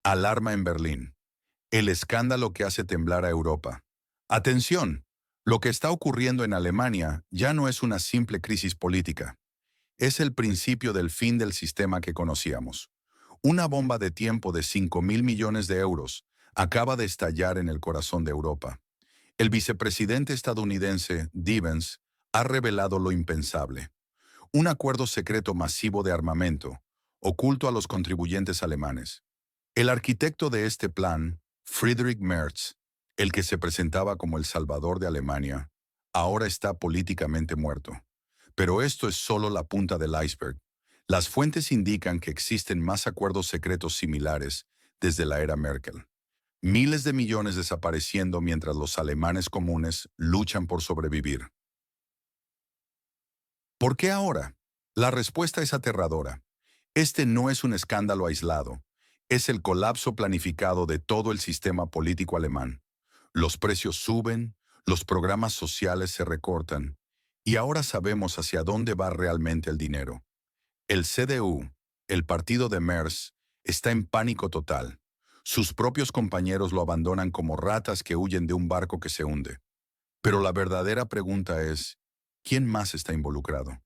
Alarma en Berlín. El escándalo que hace temblar a Europa. Atención, lo que está ocurriendo en Alemania ya no es una simple crisis política. Es el principio del fin del sistema que conocíamos. Una bomba de tiempo de 5.000 millones de euros acaba de estallar en el corazón de Europa. El vicepresidente estadounidense, Divens, ha revelado lo impensable. Un acuerdo secreto masivo de armamento, oculto a los contribuyentes alemanes. El arquitecto de este plan, Friedrich Merz, el que se presentaba como el salvador de Alemania, ahora está políticamente muerto. Pero esto es solo la punta del iceberg. Las fuentes indican que existen más acuerdos secretos similares desde la era Merkel. Miles de millones desapareciendo mientras los alemanes comunes luchan por sobrevivir. ¿Por qué ahora? La respuesta es aterradora. Este no es un escándalo aislado, es el colapso planificado de todo el sistema político alemán. Los precios suben, los programas sociales se recortan, y ahora sabemos hacia dónde va realmente el dinero. El CDU, el partido de Merz, está en pánico total. Sus propios compañeros lo abandonan como ratas que huyen de un barco que se hunde. Pero la verdadera pregunta es, ¿quién más está involucrado?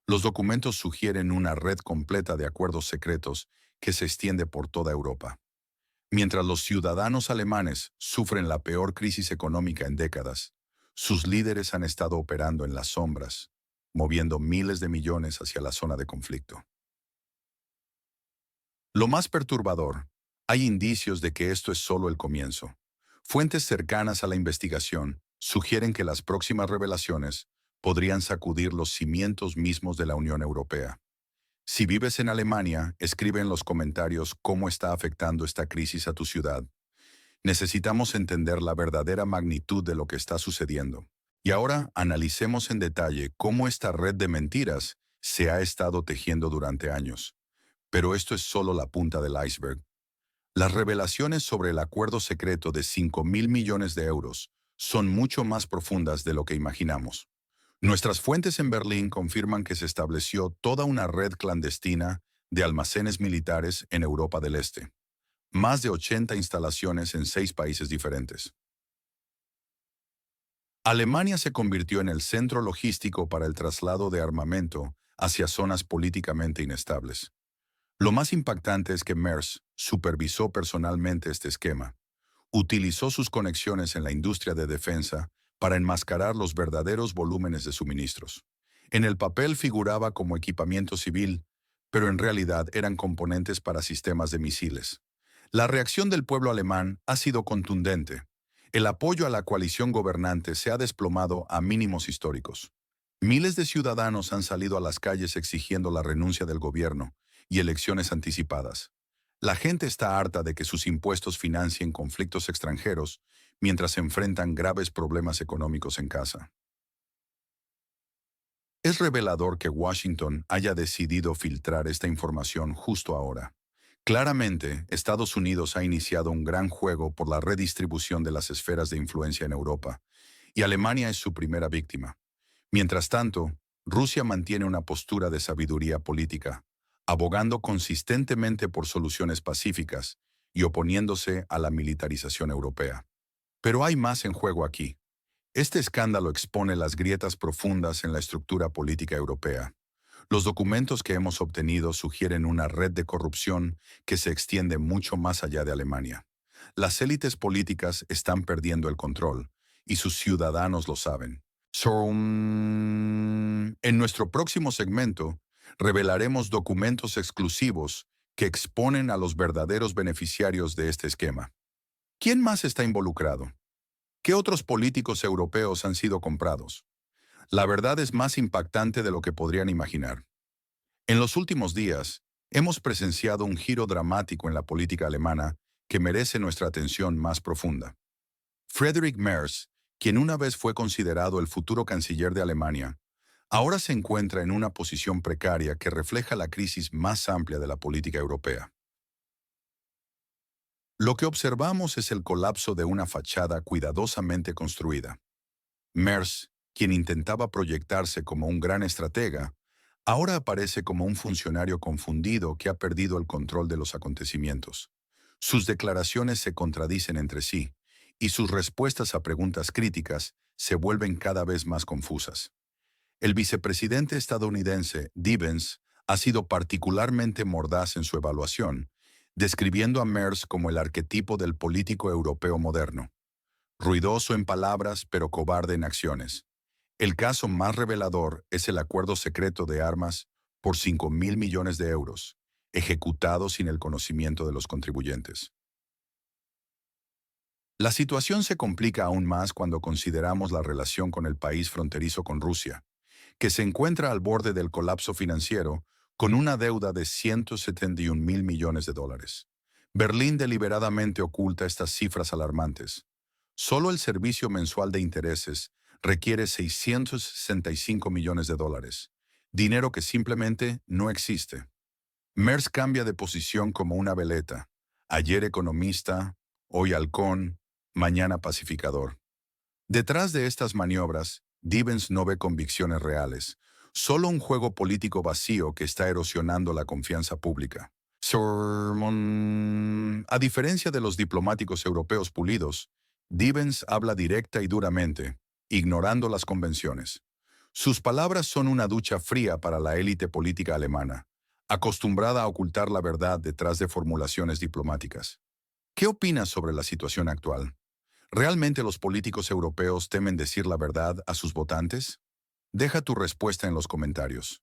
Los documentos sugieren una red completa de acuerdos secretos que se extiende por toda Europa. Mientras los ciudadanos alemanes sufren la peor crisis económica en décadas, sus líderes han estado operando en las sombras, moviendo miles de millones hacia la zona de conflicto. Lo más perturbador, hay indicios de que esto es solo el comienzo. Fuentes cercanas a la investigación sugieren que las próximas revelaciones podrían sacudir los cimientos mismos de la Unión Europea. Si vives en Alemania, escribe en los comentarios cómo está afectando esta crisis a tu ciudad. Necesitamos entender la verdadera magnitud de lo que está sucediendo. Y ahora analicemos en detalle cómo esta red de mentiras se ha estado tejiendo durante años. Pero esto es solo la punta del iceberg. Las revelaciones sobre el acuerdo secreto de 5.000 millones de euros son mucho más profundas de lo que imaginamos. Nuestras fuentes en Berlín confirman que se estableció toda una red clandestina de almacenes militares en Europa del Este. Más de 80 instalaciones en 6 países diferentes. Alemania se convirtió en el centro logístico para el traslado de armamento hacia zonas políticamente inestables. Lo más impactante es que Merz supervisó personalmente este esquema. Utilizó sus conexiones en la industria de defensa para enmascarar los verdaderos volúmenes de suministros. En el papel figuraba como equipamiento civil, pero en realidad eran componentes para sistemas de misiles. La reacción del pueblo alemán ha sido contundente. El apoyo a la coalición gobernante se ha desplomado a mínimos históricos. Miles de ciudadanos han salido a las calles exigiendo la renuncia del gobierno y elecciones anticipadas. La gente está harta de que sus impuestos financien conflictos extranjeros mientras se enfrentan graves problemas económicos en casa. Es revelador que Washington haya decidido filtrar esta información justo ahora. Claramente, Estados Unidos ha iniciado un gran juego por la redistribución de las esferas de influencia en Europa, y Alemania es su primera víctima. Mientras tanto, Rusia mantiene una postura de sabiduría política, abogando consistentemente por soluciones pacíficas y oponiéndose a la militarización europea. Pero hay más en juego aquí. Este escándalo expone las grietas profundas en la estructura política europea. Los documentos que hemos obtenido sugieren una red de corrupción que se extiende mucho más allá de Alemania. Las élites políticas están perdiendo el control, y sus ciudadanos lo saben. En nuestro próximo segmento, revelaremos documentos exclusivos que exponen a los verdaderos beneficiarios de este esquema. ¿Quién más está involucrado? ¿Qué otros políticos europeos han sido comprados? La verdad es más impactante de lo que podrían imaginar. En los últimos días, hemos presenciado un giro dramático en la política alemana que merece nuestra atención más profunda. Friedrich Merz, quien una vez fue considerado el futuro canciller de Alemania, ahora se encuentra en una posición precaria que refleja la crisis más amplia de la política europea. Lo que observamos es el colapso de una fachada cuidadosamente construida. Merz, quien intentaba proyectarse como un gran estratega, ahora aparece como un funcionario confundido que ha perdido el control de los acontecimientos. Sus declaraciones se contradicen entre sí, y sus respuestas a preguntas críticas se vuelven cada vez más confusas. El vicepresidente estadounidense, Divens, ha sido particularmente mordaz en su evaluación, describiendo a Merz como el arquetipo del político europeo moderno, ruidoso en palabras pero cobarde en acciones. El caso más revelador es el acuerdo secreto de armas por 5.000 millones de euros, ejecutado sin el conocimiento de los contribuyentes. La situación se complica aún más cuando consideramos la relación con el país fronterizo con Rusia, que se encuentra al borde del colapso financiero con una deuda de 171.000 millones de dólares. Berlín deliberadamente oculta estas cifras alarmantes. Solo el servicio mensual de intereses requiere 665 millones de dólares, dinero que simplemente no existe. Merz cambia de posición como una veleta, ayer economista, hoy halcón, mañana pacificador. Detrás de estas maniobras, Divens no ve convicciones reales, solo un juego político vacío que está erosionando la confianza pública. A diferencia de los diplomáticos europeos pulidos, Divens habla directa y duramente, ignorando las convenciones. Sus palabras son una ducha fría para la élite política alemana, acostumbrada a ocultar la verdad detrás de formulaciones diplomáticas. ¿Qué opinas sobre la situación actual? ¿Realmente los políticos europeos temen decir la verdad a sus votantes? Deja tu respuesta en los comentarios.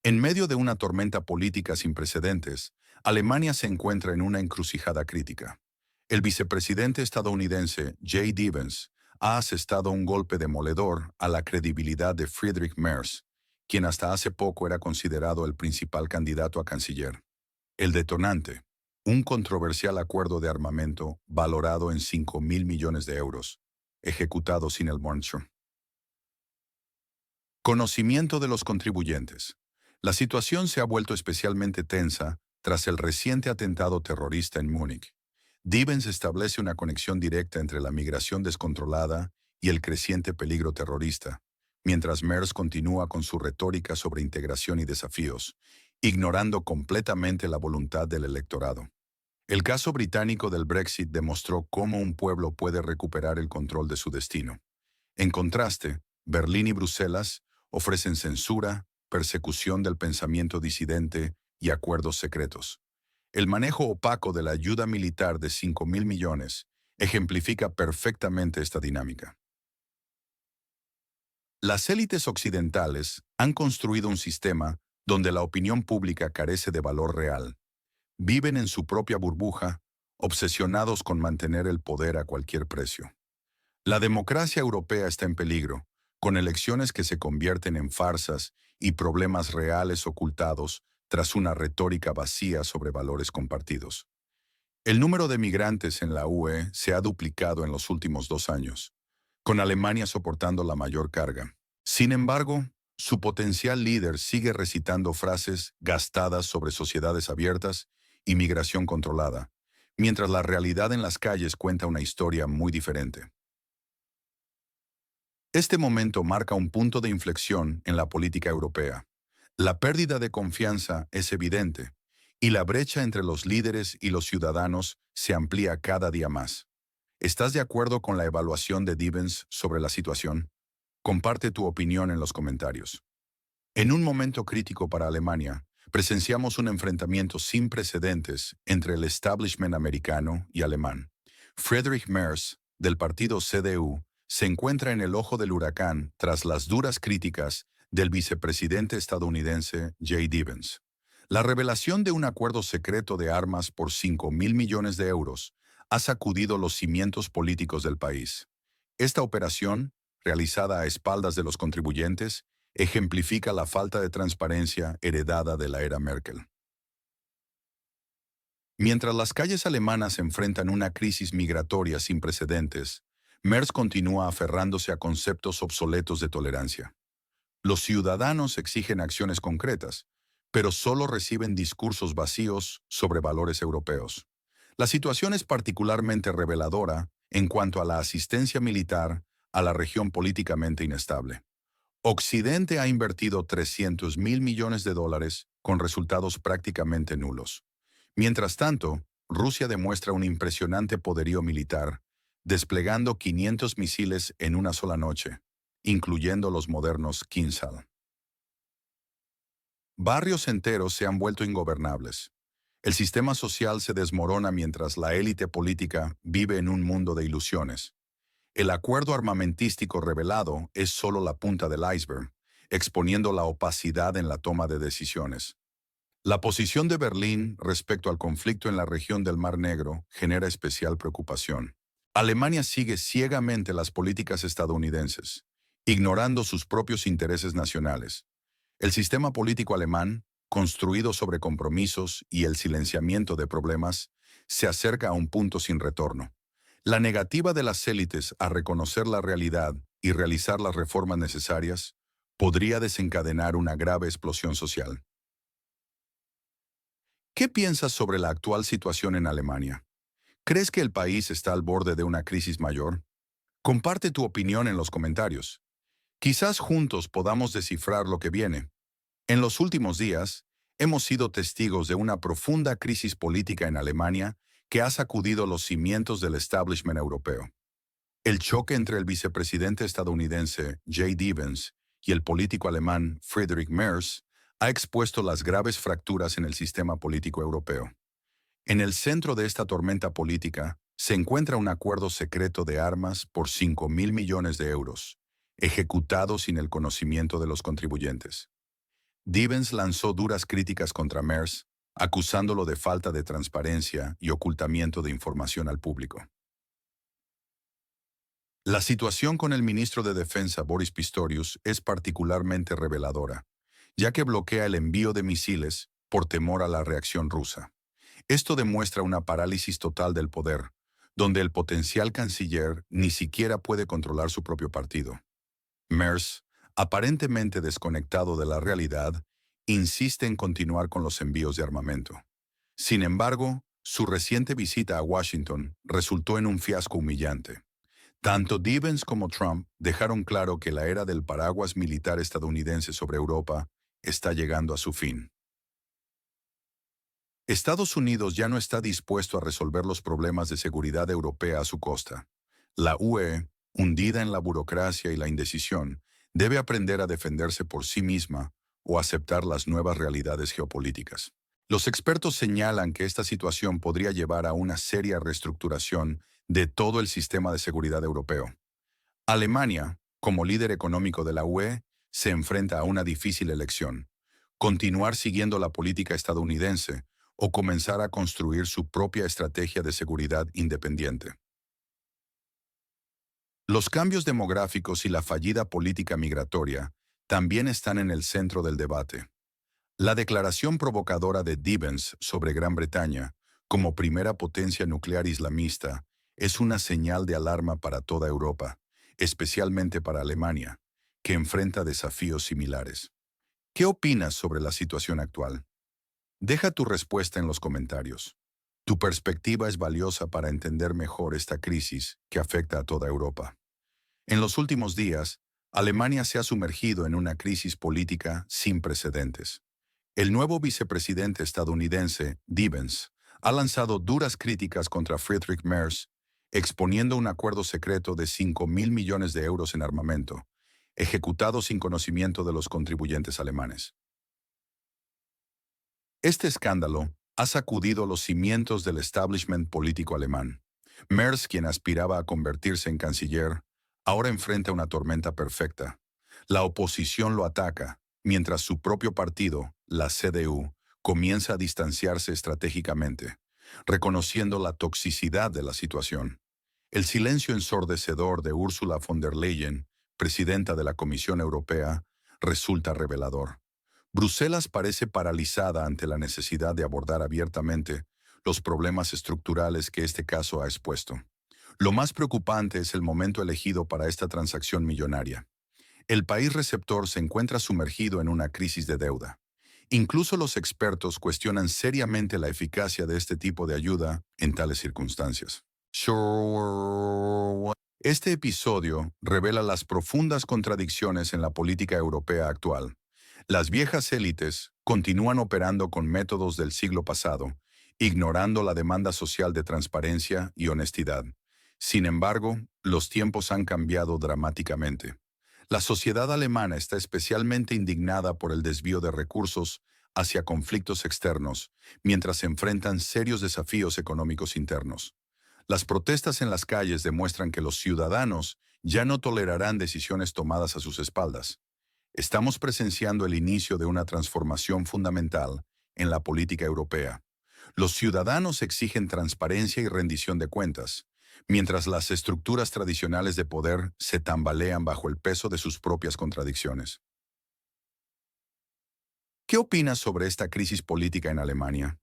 En medio de una tormenta política sin precedentes, Alemania se encuentra en una encrucijada crítica. El vicepresidente estadounidense J.D. Vance ha asestado un golpe demoledor a la credibilidad de Friedrich Merz, quien hasta hace poco era considerado el principal candidato a canciller. El detonante: un controversial acuerdo de armamento valorado en 5.000 millones de euros, ejecutado sin el Monster. Conocimiento de los contribuyentes. La situación se ha vuelto especialmente tensa tras el reciente atentado terrorista en Múnich. Divens establece una conexión directa entre la migración descontrolada y el creciente peligro terrorista, mientras Merz continúa con su retórica sobre integración y desafíos, ignorando completamente la voluntad del electorado. El caso británico del Brexit demostró cómo un pueblo puede recuperar el control de su destino. En contraste, Berlín y Bruselas ofrecen censura, persecución del pensamiento disidente y acuerdos secretos. El manejo opaco de la ayuda militar de 5.000 millones ejemplifica perfectamente esta dinámica. Las élites occidentales han construido un sistema donde la opinión pública carece de valor real. Viven en su propia burbuja, obsesionados con mantener el poder a cualquier precio. La democracia europea está en peligro, con elecciones que se convierten en farsas y problemas reales ocultados tras una retórica vacía sobre valores compartidos. El número de migrantes en la UE se ha duplicado en los últimos 2 años, con Alemania soportando la mayor carga. Sin embargo, su potencial líder sigue recitando frases gastadas sobre sociedades abiertas y migración controlada, mientras la realidad en las calles cuenta una historia muy diferente. Este momento marca un punto de inflexión en la política europea. La pérdida de confianza es evidente, y la brecha entre los líderes y los ciudadanos se amplía cada día más. ¿Estás de acuerdo con la evaluación de Divens sobre la situación? Comparte tu opinión en los comentarios. En un momento crítico para Alemania, presenciamos un enfrentamiento sin precedentes entre el establishment americano y alemán. Friedrich Merz, del partido CDU, se encuentra en el ojo del huracán tras las duras críticas del vicepresidente estadounidense J.D. Vance. La revelación de un acuerdo secreto de armas por 5.000 millones de euros ha sacudido los cimientos políticos del país. Esta operación, realizada a espaldas de los contribuyentes, ejemplifica la falta de transparencia heredada de la era Merkel. Mientras las calles alemanas enfrentan una crisis migratoria sin precedentes, Merz continúa aferrándose a conceptos obsoletos de tolerancia. Los ciudadanos exigen acciones concretas, pero solo reciben discursos vacíos sobre valores europeos. La situación es particularmente reveladora en cuanto a la asistencia militar a la región políticamente inestable. Occidente ha invertido 300.000 millones de dólares con resultados prácticamente nulos. Mientras tanto, Rusia demuestra un impresionante poderío militar, desplegando 500 misiles en una sola noche, incluyendo los modernos Kinzhal. Barrios enteros se han vuelto ingobernables. El sistema social se desmorona mientras la élite política vive en un mundo de ilusiones. El acuerdo armamentístico revelado es solo la punta del iceberg, exponiendo la opacidad en la toma de decisiones. La posición de Berlín respecto al conflicto en la región del Mar Negro genera especial preocupación. Alemania sigue ciegamente las políticas estadounidenses, ignorando sus propios intereses nacionales. El sistema político alemán, construido sobre compromisos y el silenciamiento de problemas, se acerca a un punto sin retorno. La negativa de las élites a reconocer la realidad y realizar las reformas necesarias podría desencadenar una grave explosión social. ¿Qué piensas sobre la actual situación en Alemania? ¿Crees que el país está al borde de una crisis mayor? Comparte tu opinión en los comentarios. Quizás juntos podamos descifrar lo que viene. En los últimos días, hemos sido testigos de una profunda crisis política en Alemania que ha sacudido los cimientos del establishment europeo. El choque entre el vicepresidente estadounidense J.D. Vance y el político alemán Friedrich Merz ha expuesto las graves fracturas en el sistema político europeo. En el centro de esta tormenta política se encuentra un acuerdo secreto de armas por 5.000 millones de euros, ejecutado sin el conocimiento de los contribuyentes. Divens lanzó duras críticas contra Merz, acusándolo de falta de transparencia y ocultamiento de información al público. La situación con el ministro de Defensa Boris Pistorius es particularmente reveladora, ya que bloquea el envío de misiles por temor a la reacción rusa. Esto demuestra una parálisis total del poder, donde el potencial canciller ni siquiera puede controlar su propio partido. Merz, aparentemente desconectado de la realidad, insiste en continuar con los envíos de armamento. Sin embargo, su reciente visita a Washington resultó en un fiasco humillante. Tanto Divens como Trump dejaron claro que la era del paraguas militar estadounidense sobre Europa está llegando a su fin. Estados Unidos ya no está dispuesto a resolver los problemas de seguridad europea a su costa. La UE, hundida en la burocracia y la indecisión, debe aprender a defenderse por sí misma o aceptar las nuevas realidades geopolíticas. Los expertos señalan que esta situación podría llevar a una seria reestructuración de todo el sistema de seguridad europeo. Alemania, como líder económico de la UE, se enfrenta a una difícil elección: continuar siguiendo la política estadounidense o comenzar a construir su propia estrategia de seguridad independiente. Los cambios demográficos y la fallida política migratoria también están en el centro del debate. La declaración provocadora de Divens sobre Gran Bretaña, como primera potencia nuclear islamista, es una señal de alarma para toda Europa, especialmente para Alemania, que enfrenta desafíos similares. ¿Qué opinas sobre la situación actual? Deja tu respuesta en los comentarios. Tu perspectiva es valiosa para entender mejor esta crisis que afecta a toda Europa. En los últimos días, Alemania se ha sumergido en una crisis política sin precedentes. El nuevo vicepresidente estadounidense, Divens, ha lanzado duras críticas contra Friedrich Merz, exponiendo un acuerdo secreto de 5.000 millones de euros en armamento, ejecutado sin conocimiento de los contribuyentes alemanes. Este escándalo ha sacudido los cimientos del establishment político alemán. Merz, quien aspiraba a convertirse en canciller, ahora enfrenta una tormenta perfecta. La oposición lo ataca, mientras su propio partido, la CDU, comienza a distanciarse estratégicamente, reconociendo la toxicidad de la situación. El silencio ensordecedor de Ursula von der Leyen, presidenta de la Comisión Europea, resulta revelador. Bruselas parece paralizada ante la necesidad de abordar abiertamente los problemas estructurales que este caso ha expuesto. Lo más preocupante es el momento elegido para esta transacción millonaria. El país receptor se encuentra sumergido en una crisis de deuda. Incluso los expertos cuestionan seriamente la eficacia de este tipo de ayuda en tales circunstancias. Este episodio revela las profundas contradicciones en la política europea actual. Las viejas élites continúan operando con métodos del siglo pasado, ignorando la demanda social de transparencia y honestidad. Sin embargo, los tiempos han cambiado dramáticamente. La sociedad alemana está especialmente indignada por el desvío de recursos hacia conflictos externos, mientras se enfrentan serios desafíos económicos internos. Las protestas en las calles demuestran que los ciudadanos ya no tolerarán decisiones tomadas a sus espaldas. Estamos presenciando el inicio de una transformación fundamental en la política europea. Los ciudadanos exigen transparencia y rendición de cuentas, mientras las estructuras tradicionales de poder se tambalean bajo el peso de sus propias contradicciones. ¿Qué opinas sobre esta crisis política en Alemania?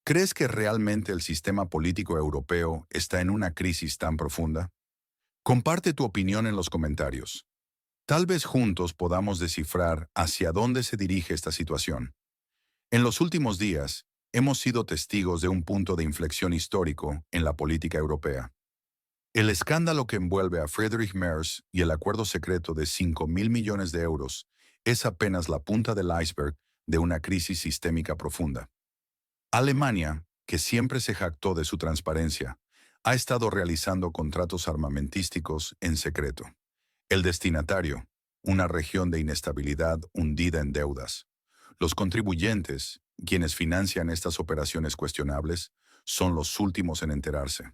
¿Crees que realmente el sistema político europeo está en una crisis tan profunda? Comparte tu opinión en los comentarios. Tal vez juntos podamos descifrar hacia dónde se dirige esta situación. En los últimos días, hemos sido testigos de un punto de inflexión histórico en la política europea. El escándalo que envuelve a Friedrich Merz y el acuerdo secreto de 5.000 millones de euros es apenas la punta del iceberg de una crisis sistémica profunda. Alemania, que siempre se jactó de su transparencia, ha estado realizando contratos armamentísticos en secreto. El destinatario, una región de inestabilidad hundida en deudas. Los contribuyentes, quienes financian estas operaciones cuestionables, son los últimos en enterarse.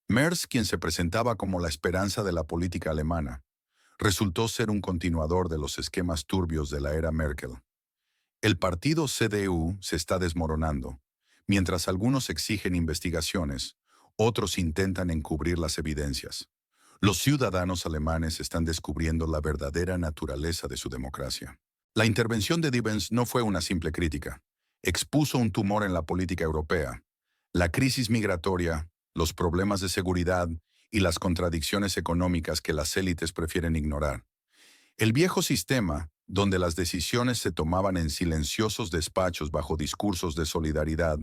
Merz, quien se presentaba como la esperanza de la política alemana, resultó ser un continuador de los esquemas turbios de la era Merkel. El partido CDU se está desmoronando. Mientras algunos exigen investigaciones, otros intentan encubrir las evidencias. Los ciudadanos alemanes están descubriendo la verdadera naturaleza de su democracia. La intervención de Divens no fue una simple crítica. Expuso un tumor en la política europea. La crisis migratoria, los problemas de seguridad y las contradicciones económicas que las élites prefieren ignorar. El viejo sistema, donde las decisiones se tomaban en silenciosos despachos bajo discursos de solidaridad,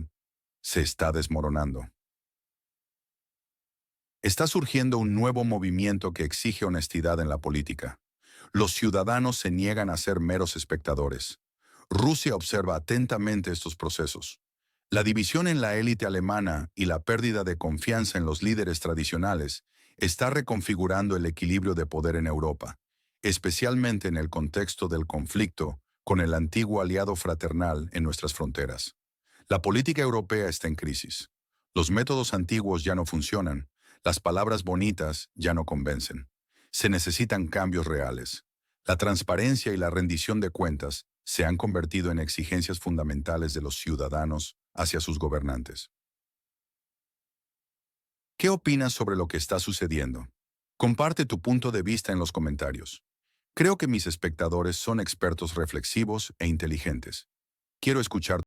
se está desmoronando. Está surgiendo un nuevo movimiento que exige honestidad en la política. Los ciudadanos se niegan a ser meros espectadores. Rusia observa atentamente estos procesos. La división en la élite alemana y la pérdida de confianza en los líderes tradicionales está reconfigurando el equilibrio de poder en Europa, especialmente en el contexto del conflicto con el antiguo aliado fraternal en nuestras fronteras. La política europea está en crisis. Los métodos antiguos ya no funcionan, las palabras bonitas ya no convencen. Se necesitan cambios reales. La transparencia y la rendición de cuentas se han convertido en exigencias fundamentales de los ciudadanos hacia sus gobernantes. ¿Qué opinas sobre lo que está sucediendo? Comparte tu punto de vista en los comentarios. Creo que mis espectadores son expertos reflexivos e inteligentes. Quiero escuchar